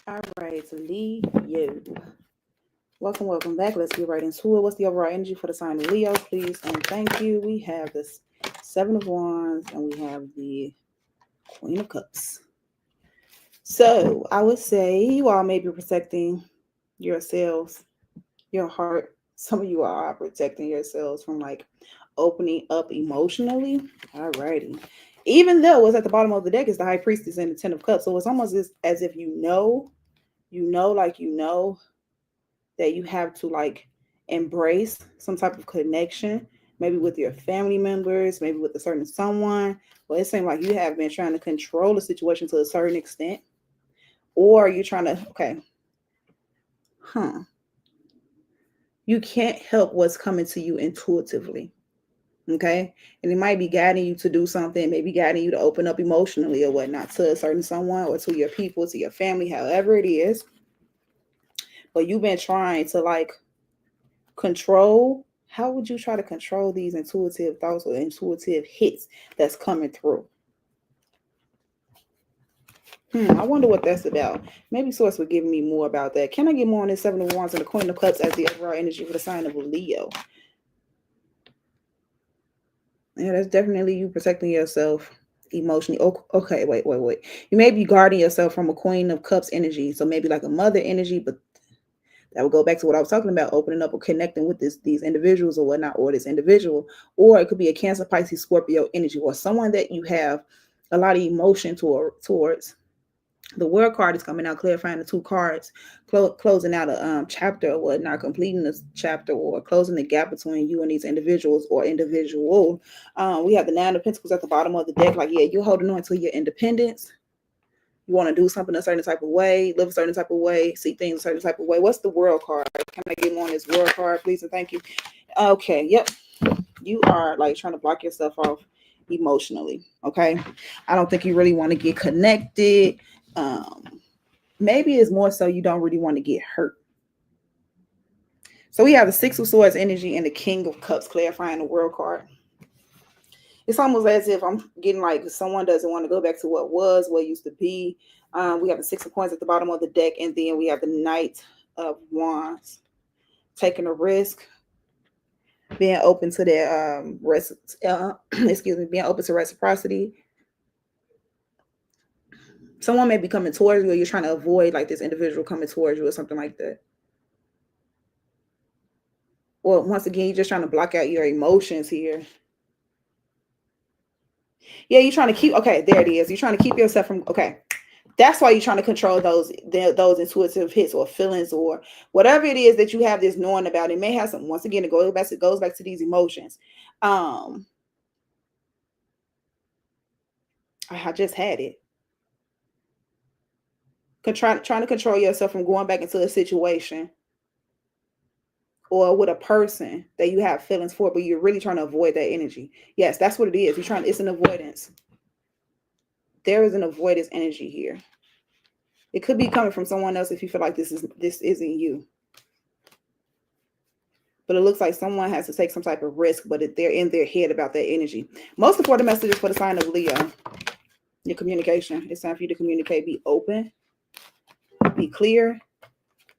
All right, Leo. Welcome back. Let's get right into it. What's the overall energy for the sign of Leo, please? And thank you. We have this Seven of Wands and we have the Queen of Cups. So I would say you all may be protecting yourselves, your heart. Some of you are protecting yourselves from like opening up emotionally. All righty. Even though what's at the bottom of the deck is the High Priestess and the Ten of Cups. So it's almost as if you know that you have to like embrace some type of connection, maybe with your family members, maybe with a certain someone. Well, it seems like you have been trying to control the situation to a certain extent, or you're trying to, you can't help what's coming to you intuitively. Okay. And it might be guiding you to do something, maybe guiding you to open up emotionally or whatnot to a certain someone or to your people, to your family, however it is. But you've been trying to like control. How would you try to control these intuitive thoughts or intuitive hits that's coming through? I wonder what that's about. Maybe Source would give me more about that. Can I get more on this Seven of Wands and the Queen of Cups as the overall energy for the sign of Leo? Yeah, that's definitely you protecting yourself emotionally. Okay, wait. You may be guarding yourself from a Queen of Cups energy. So maybe like a mother energy, but that would go back to what I was talking about, opening up or connecting with these individuals or whatnot, or this individual. Or it could be a Cancer, Pisces, Scorpio energy, or someone that you have a lot of emotion towards. The World card is coming out, clarifying the two cards, closing out a chapter or whatnot, completing this chapter or closing the gap between you and these individuals or individual. We have the Nine of Pentacles at the bottom of the deck. Like, yeah, you're holding on to your independence. You want to do something a certain type of way, live a certain type of way, see things a certain type of way. What's the World card? Can I get more on this World card, please? And thank you. Okay, yep. You are like trying to block yourself off emotionally. Okay. I don't think you really want to get connected. Maybe it's more so you don't really want to get hurt. So we have the Six of Swords energy and the King of Cups, clarifying the World card. It's almost as if I'm getting like someone doesn't want to go back to what was, what used to be. We have the Six of Coins at the bottom of the deck, and then we have the Knight of Wands. Taking a risk, being open to their being open to reciprocity. Someone may be coming towards you, or you're trying to avoid like this individual coming towards you or something like that. Well, once again, you're just trying to block out your emotions here. Yeah, you're trying to keep, okay, there it is. You're trying to keep yourself from, okay. That's why you're trying to control those intuitive hits or feelings or whatever it is that you have this knowing about. It may have some, once again, it goes back to these emotions. I just had it. Trying to control yourself from going back into a situation or with a person that you have feelings for, but you're really trying to avoid that energy. Yes, that's what it is. It's an avoidance. There is an avoidance energy here. It could be coming from someone else if you feel like this isn't you. But it looks like someone has to take some type of risk, but they're in their head about that energy. Most important messages for the sign of Leo. Your communication. It's time for you to communicate. Be open. Be clear.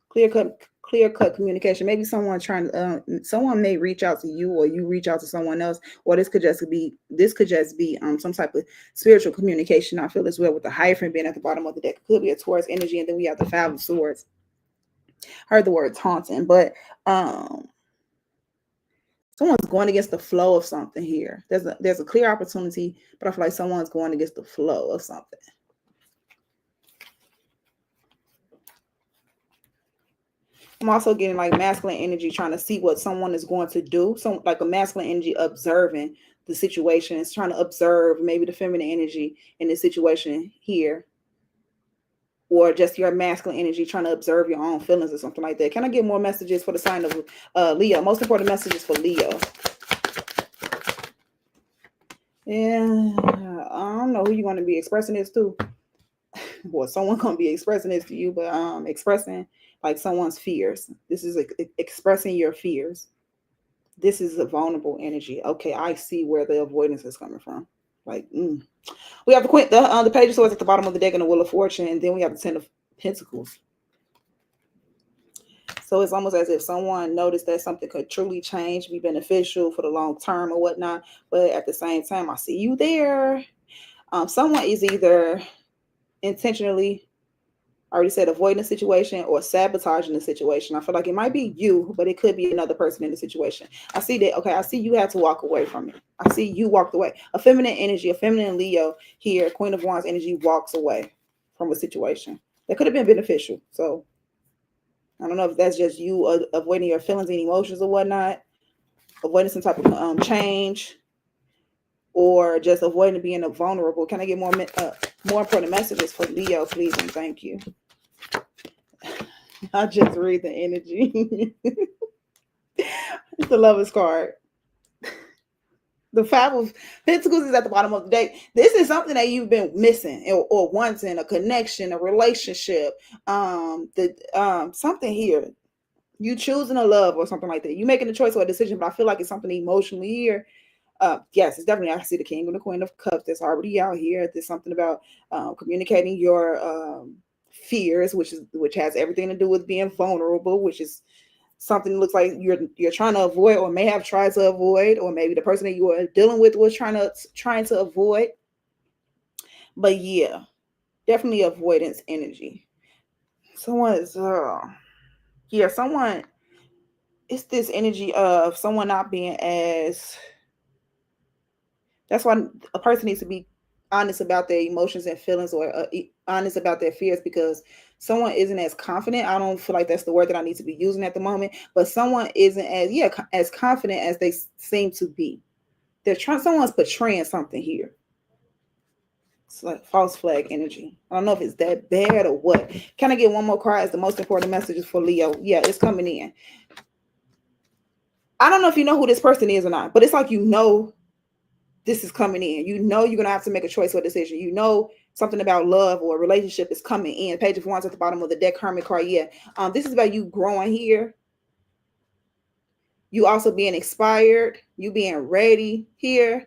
Clear cut communication. Maybe someone someone may reach out to you, or you reach out to someone else, or this could just be some type of spiritual communication. I feel as well with the hyphen being at the bottom of the deck. It could be a Taurus energy, and then we have the Five of Swords. I heard the word taunting, but someone's going against the flow of something here. There's a clear opportunity, but I feel like someone's going against the flow of something. I'm also getting like masculine energy, trying to see what someone is going to do. So like a masculine energy observing the situation. It's trying to observe maybe the feminine energy in this situation here. Or just your masculine energy trying to observe your own feelings or something like that. Can I get more messages for the sign of Leo? Most important messages for Leo. Yeah, I don't know who you're going to be expressing this to. Well, someone going to be expressing this to you, but expressing like someone's fears. This is expressing your fears. This is a vulnerable energy. Okay, I see where the avoidance is coming from. Like, we have the Page of Swords at the bottom of the deck and the Wheel of Fortune, and then we have the Pentacles. So it's almost as if someone noticed that something could truly change, be beneficial for the long term or whatnot. But at the same time, I see you there. Someone is either intentionally, I already said, avoiding the situation or sabotaging the situation. I feel like it might be you, but it could be another person in the situation. I see that. Okay, I see you had to walk away from it. I see you walked away. A feminine energy, a feminine Leo here, Queen of Wands energy walks away from a situation that could have been beneficial. So I don't know if that's just you avoiding your feelings and emotions or whatnot, avoiding some type of change, or just avoiding being vulnerable. Can I get more important messages for Leo, please, and thank you. I just read the energy. It's the Lovers card. The Five of Pentacles is at the bottom of the deck. This is something that you've been missing or wanting, a connection, a relationship, something here. You choosing a love or something like that. You making a choice or a decision, but I feel like it's something emotionally here. Yes, it's definitely, I see the King and the Queen of Cups that's already out here. There's something about communicating your fears, which has everything to do with being vulnerable, which is something that looks like you're trying to avoid or may have tried to avoid, or maybe the person that you were dealing with was trying to avoid. But yeah, definitely avoidance energy. Someone is someone, it's this energy of someone not being as, that's why a person needs to be honest about their emotions and feelings, or honest about their fears, because someone isn't as confident. I don't feel like that's the word that I need to be using at the moment, but someone isn't as confident as they seem to be. Someone's portraying something here. It's like false flag energy. I don't know if it's that bad or what. Can I get one more card as the most important messages for Leo? Yeah, it's coming in. I don't know if you know who this person is or not, but it's like, this is coming in. You're going to have to make a choice or a decision. Something about love or relationship is coming in. Page of Wands at the bottom of the deck, Hermit card. Yeah. This is about you growing here. You also being inspired. You being ready here.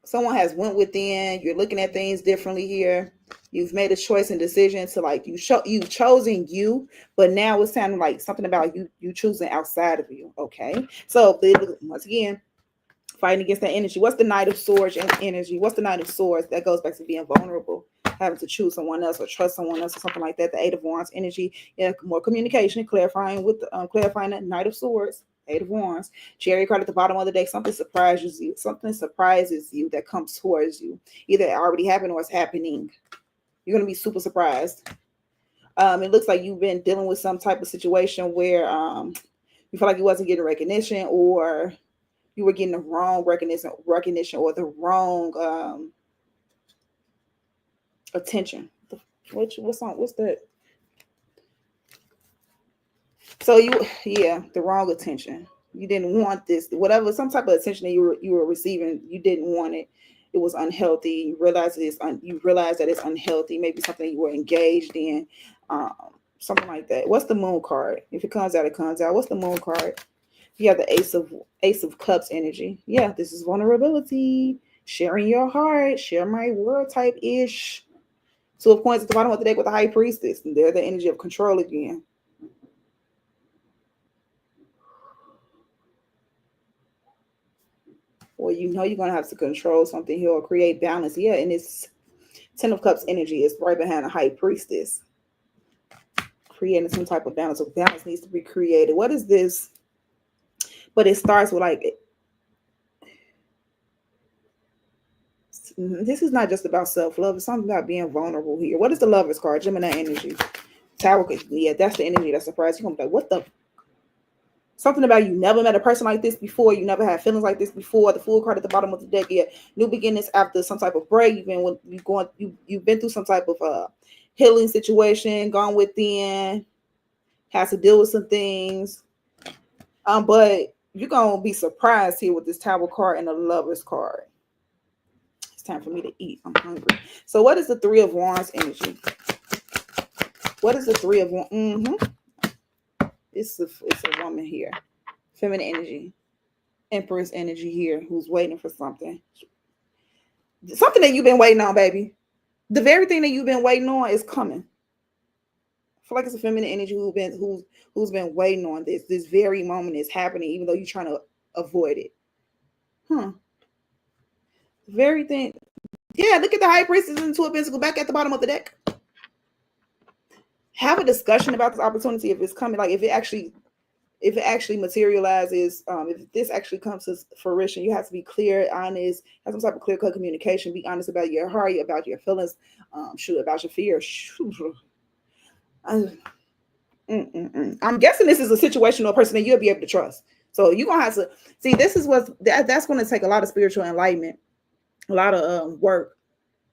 Someone has went within. You're looking at things differently here. You've made a choice and decision to you've chosen you, but now it's sounding like something about you choosing outside of you. Okay. So once again, fighting against that energy. What's the Knight of Swords energy? What's the Knight of Swords? That goes back to being vulnerable, having to choose someone else or trust someone else or something like that. The Eight of Wands energy. Yeah, more communication, clarifying that Knight of Swords. Eight of Wands. Cherry card at the bottom of the deck. Something surprises you. Something surprises you that comes towards you. Either it already happened or it's happening. You're going to be super surprised. It looks like you've been dealing with some type of situation where you feel like you wasn't getting recognition, or you were getting the wrong recognition or the wrong attention. What's that? So the wrong attention. You didn't want this, whatever, some type of attention that you were receiving. You didn't want it. It was unhealthy. You realize that it's unhealthy. Maybe something you were engaged in, something like that. What's the Moon card? If it comes out, it comes out. What's the Moon card? You have the Ace of Cups energy. Yeah, this is vulnerability. Sharing your heart. Share my world type ish. Two of Coins at the bottom of the deck with the High Priestess. And they're the energy of control again. Well, you're going to have to control something here or create balance. Yeah, and it's Ten of Cups energy is right behind the High Priestess. Creating some type of balance. So balance needs to be created. What is this? But it starts with this is not just about self-love. It's something about being vulnerable here. What is the Lovers card? Gemini energy. Tower. Yeah, that's the energy that surprised you. You're gonna be like, what the? Something about you never met a person like this before. You never had feelings like this before. The Fool card at the bottom of the deck. Yeah, new beginnings after some type of break. You've been through some type of healing situation, gone within, has to deal with some things. But you're gonna be surprised here with this Tower card and the Lovers card. It's time for me to eat. I'm hungry. So what is the Three of Wands energy? What is the Three of Wands? It's a woman here. Feminine energy. Empress energy here, who's waiting for something. Something that you've been waiting on, baby. The very thing that you've been waiting on is coming. I feel like it's a feminine energy who's been waiting on this. This very moment is happening, even though you're trying to avoid it. Very thing. Yeah, look at the High Priestess and Two of Pentacles back at the bottom of the deck. Have a discussion about this opportunity if it's coming. Like if it actually materializes, if this actually comes to fruition, you have to be clear, honest, have some type of clear-cut communication. Be honest about your heart, about your feelings, about your fears. I'm guessing this is a situation or a person that you'll be able to trust. So you're gonna have to see. This is that's going to take a lot of spiritual enlightenment, a lot of work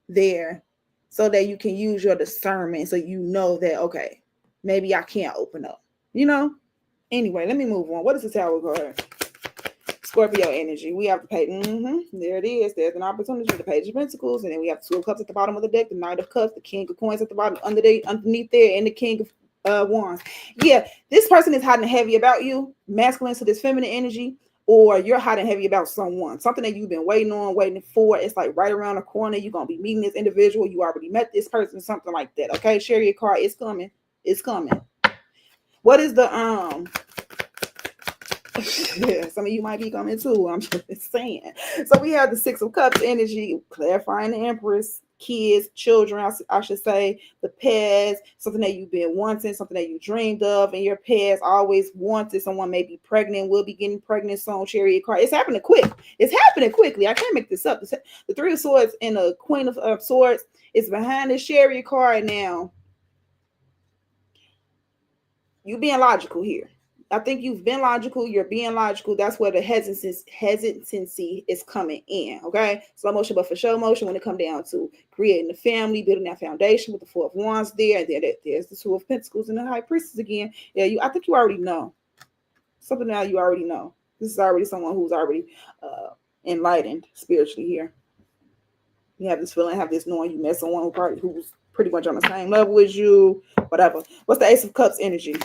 there, so that you can use your discernment. So you know that okay, maybe I can't open up. Anyway, let me move on. What is the Tower card? Scorpio energy. We have the page. There it is. There's an opportunity. The Page of Pentacles, and then we have Two of Cups at the bottom of the deck. The Knight of Cups, the King of Coins at the bottom, underneath there, and the King of Wands. Yeah, this person is hot and heavy about you, masculine to this feminine energy, or you're hot and heavy about something that you've been waiting for. It's like right around the corner. You're gonna be meeting this individual. You already met this person, something like that. Okay, Chariot card. It's coming. It's coming. What is the yeah, some of you might be coming too. I'm just saying. So we have the Six of Cups energy, clarifying the Empress, kids, children, I should say, the past, something that you've been wanting, something that you dreamed of, and your past always wanted. Someone may be pregnant, will be getting pregnant soon. Chariot card. It's happening quick. It's happening quickly. I can't make this up. The Three of Swords and the Queen of Swords is behind the Chariot card now. You being logical here. I think you've been logical. You're being logical. That's where the hesitancy is coming in. Okay, slow motion, but for show motion when it comes down to creating a family, building that foundation with the Four of Wands there, and then there's the Two of Pentacles and the High Priestess again. Yeah, I think you already know something. Now you already know. This is already someone who's already enlightened spiritually here. You have this feeling, have this knowing you met someone who's pretty much on the same level as you. Whatever. What's the Ace of Cups energy?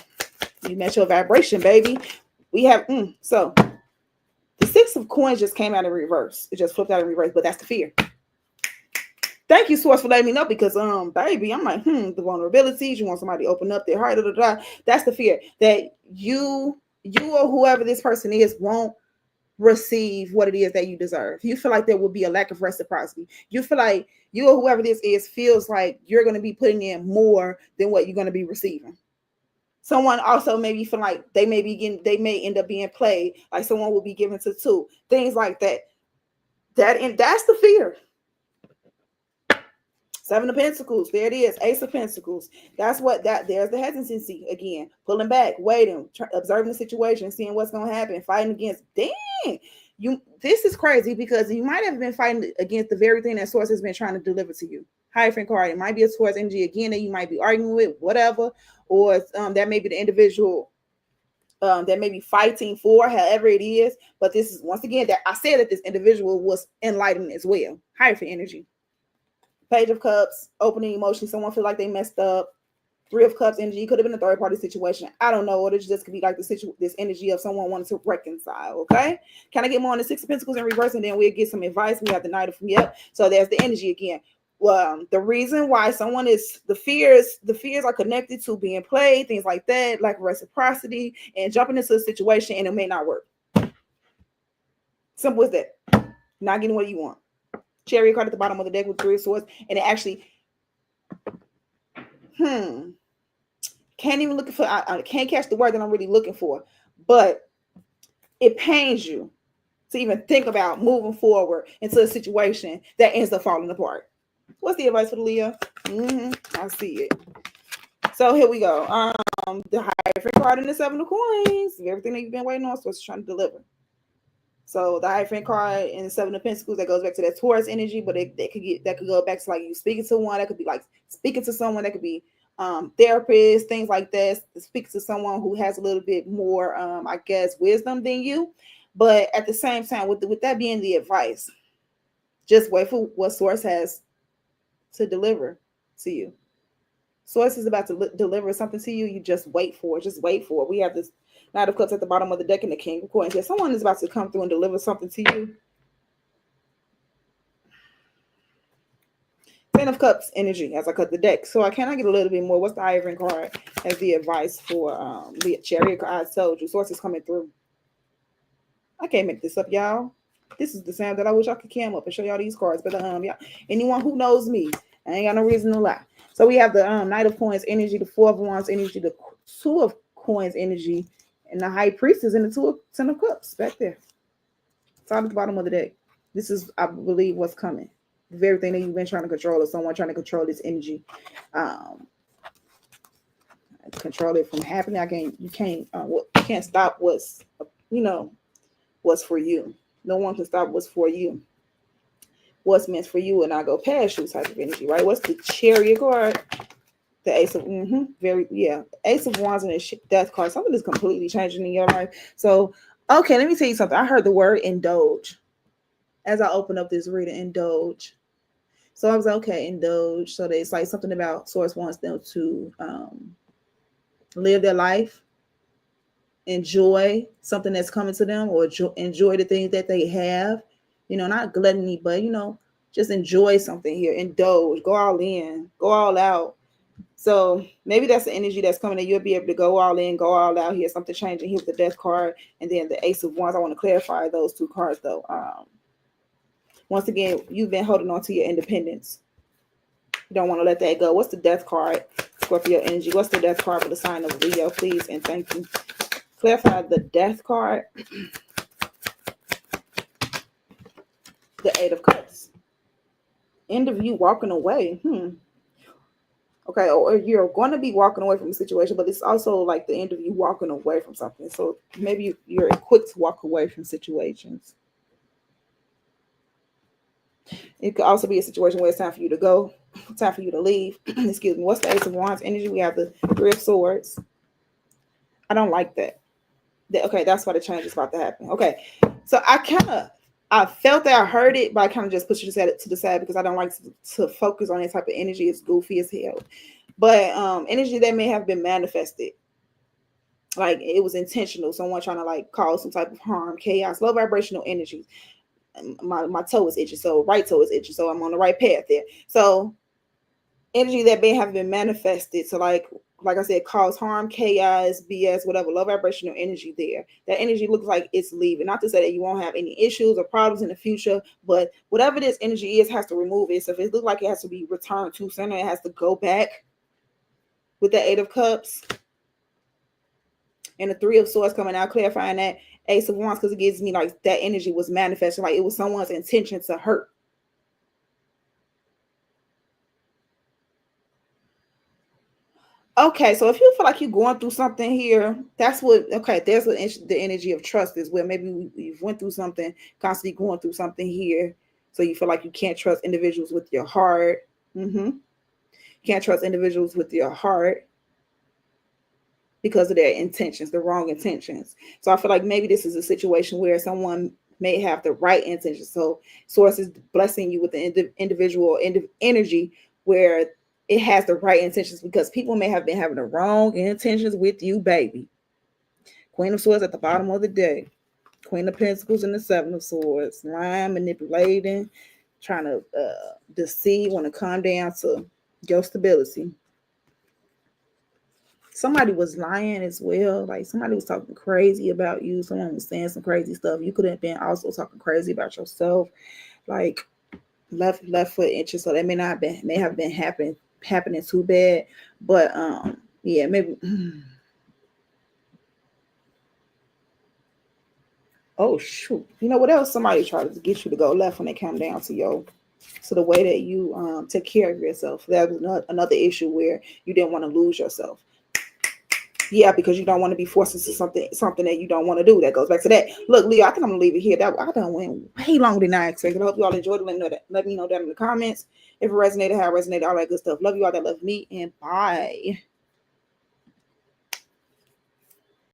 You met your vibration, baby. We have so the Six of Coins just came out in reverse. It just flipped out in reverse, but that's the fear. Thank you, Source, for letting me know because baby, I'm like, the vulnerabilities. You want somebody to open up their heart. That's the fear that you or whoever this person is won't receive what it is that you deserve. You feel like there will be a lack of reciprocity. You feel like you or whoever this is feels like you're going to be putting in more than what you're going to be receiving. Someone also maybe feel like they may end up being played, like someone will be given to two, things like that. That's the fear. Seven of Pentacles, there it is. Ace of Pentacles. There's the hesitancy again, pulling back, waiting, observing the situation, seeing what's going to happen, fighting against. Dang, this is crazy because you might have been fighting against the very thing that Source has been trying to deliver to you. Hierophant card. It might be a Source energy again that you might be arguing with, whatever, or that may be the individual that may be fighting for, however it is. But this is once again that I said that this individual was enlightened as well. Hierophant energy. Page of Cups, opening emotions. Someone feel like they messed up. Three of Cups energy. It could have been a third party situation. I don't know. Or it just could be like this energy of someone wanting to reconcile. Okay. Can I get more on the Six of Pentacles in reverse, and then we'll get some advice? We have the Knight of So there's the energy again. Well, the reason why someone is the fears are connected to being played, things like that, like reciprocity, and jumping into a situation and it may not work. Simple as that. Not getting what you want. Chariot card at the bottom of the deck with Three of Swords, and it actually can't even look for. I can't catch the word that I'm really looking for, but it pains you to even think about moving forward into a situation that ends up falling apart. What's the advice for the Leo? I see it. So here we go. The Hierophant card and the Seven of Coins. Everything that you've been waiting on, so it's trying to deliver. So the Hierophant card and the Seven of Pentacles, that goes back to that Taurus energy, but that could go back to like you speaking to one. That could be like speaking to someone. That could be therapist, things like that. Speak to someone who has a little bit more, I guess, wisdom than you. But at the same time, with that being the advice, just wait for what Source has to deliver to you. Source is about to deliver something to you. You just wait for it. Just wait for it. We have this Knight of Cups at the bottom of the deck and the King of Coins. Yeah, someone is about to come through and deliver something to you. Ten of Cups energy as I cut the deck. So I cannot get a little bit more. What's the Iron card as the advice for the Chariot card? I told you, sources coming through. I can't make this up, y'all. This is the sound that I wish I could cam up and show y'all these cards. But yeah, anyone who knows me, I ain't got no reason to lie. So we have the Knight of Coins energy, the Four of Wands energy, the Two of Coins energy, and the High Priestess and the Ten of Cups back there. It's all at the bottom of the deck. This is, I believe, what's coming. The very thing that you've been trying to control, or someone trying to control this energy. Control it from happening. You can't stop what's, what's for you. No one can stop what's for you. What's meant for you and not go past you type of energy, right? What's the Chariot card? The Ace of, Ace of Wands and the Death card. Something is completely changing in your life. So, okay, let me tell you something. I heard the word indulge as I open up this reading, indulge. So I was like, okay, indulge. So it's like something about Source wants them to live their life, enjoy something that's coming to them, or enjoy the things that they have. Not gluttony, but just enjoy something here. Indulge, go all in, go all out. So maybe that's the energy that's coming, that you'll be able to go all in, go all out here. Something changing here with the Death card, and then the Ace of Wands. I want to clarify those two cards though. Once again, you've been holding on to your independence. You don't want to let that go. What's the Death card? Scorpio energy. What's the Death card for the sign of Leo, please? And thank you. Clarify the Death card. The Eight of Cups. End of you walking away. Okay, or you're going to be walking away from a situation, but it's also like the end of you walking away from something. So maybe you're equipped to walk away from situations. It could also be a situation where it's time for you to go, time for you to leave. Excuse me. What's the Ace of Wands energy? We have the Three of Swords. I don't like that. Okay, that's why the change is about to happen. Okay, so I felt that, I heard it, but I kind of just pushed it to the side because I don't like to focus on that type of energy. It's goofy as hell. But energy that may have been manifested, like it was intentional. Someone trying to like cause some type of harm, chaos, low vibrational energies. My toe is itching, so right toe is itching, so I'm on the right path there. So energy that may have been manifested to like I said, cause harm, chaos, BS, whatever, low vibrational energy there. That energy looks like it's leaving. Not to say that you won't have any issues or problems in the future, but whatever this energy is has to remove it. So if it looks like it has to be returned to center, it has to go back with the Eight of Cups. And the Three of Swords coming out, clarifying that Ace of Wands, because it gives me like that energy was manifested, like it was someone's intention to hurt. Okay, so if you feel like you're going through something here, that's what, okay, there's what the energy of trust is, where maybe you've went through something, constantly going through something here, so you feel like you can't trust individuals with your heart. You can't trust individuals with your heart because of their intentions, the wrong intentions. So I feel like maybe this is a situation where someone may have the right intentions. So Source is blessing you with the individual energy where it has the right intentions, because people may have been having the wrong intentions with you, baby. Queen of Swords at the bottom of the deck. Queen of Pentacles and the Seven of Swords. Lying, manipulating, trying to deceive, want to come down to your stability. Somebody was lying as well. Like somebody was talking crazy about you. Someone was saying some crazy stuff. You could have been also talking crazy about yourself. Like left foot inches. So that may have been happening too bad. But yeah, maybe. Oh shoot. You know what else? Somebody tried to get you to go left when they come down to the way that you take care of yourself. That was another issue where you didn't want to lose yourself. Yeah, because you don't want to be forced into something that you don't want to do. That goes back to that. Look, Leo, I think I'm gonna leave it here. I done went way longer than I expected. I hope you all enjoyed it. Let me know that in the comments. If it resonated, how it resonated, all that good stuff. Love you all that love me, and bye.